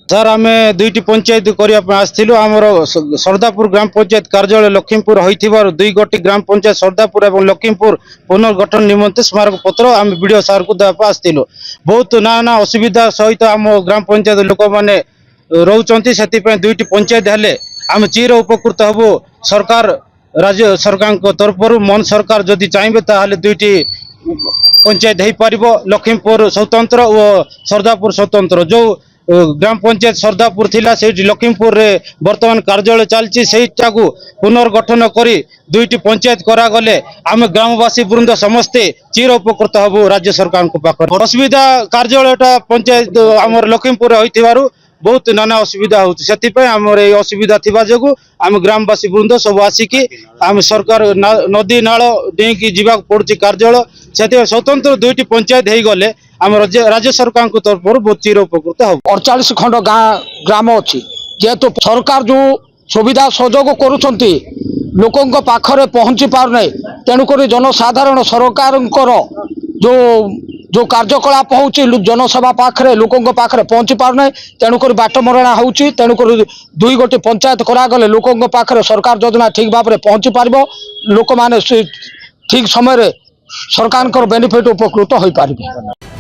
Sir आम दुईटी पंचायत करने आसलु आमर सरदापुर ग्राम पंचायत कार्यालय लखीमपुर होइथिबार दुई गोटी ग्राम पंचायत सरदापुर और लखीमपुर पुनर्गठन निमंते स्मारक पत्र आम वीडियो सार को देवाई आसलु। बहुत नाना असुविधा सहित आम ग्राम पंचायत लोक मैंने रोचंती से दुईटी पंचायत हेले आम चिर उपकृत हबु। सरकार राज्य सरकार तरफ मन सरकार जदि चाहिए ताहले दुईटी पंचायत हो पार लखीमपुर स्वतंत्र और सरदापुर स्वतंत्र। जो ग्राम पंचायत सरदापुर थिला से लखीमपुर रे वर्तमान कार्यालय चलती से पुनर्गठन करी दुईटी पंचायत करागले आम ग्रामवासी वृंद समस्ते चिर उपकृत हबु। राज्य सरकार को पाखर असुविधा कार्यालयटा पंचायत आमर लखीमपुर होइथिबारु बहुत नाना असुविधा होती आमर ये असुविधा थिबा जगु आम ग्रामवासी वृंद सब आसिकी आम सरकार नदी नाल डेकी जीवा पड़ुछि कार्यालय से स्वतंत्र दुईटी पंचायत हो गले आम राज्य सरकार को तरफ बहुत चिर उपकृत हम। 48 खंड ग्राम अच्छी जेहेतु सरकार जो सुविधा सहयोग करुँच लोकों पाखरे पहुँची पारना तेणुक जनसाधारण सरकार जो जो कार्यकलाप होची जनसभा पाखरे लोकों पाखरे पहुँची पारना तेणुक बाटमरणा होची तेणुक दुई गोटी पंचायत करागले लोकों पाखरे सरकार योजना ठीक भाव में पहुँची पार लोक मैंने ठीक समय सरकार बेनिफिट उपकृत हो पारे।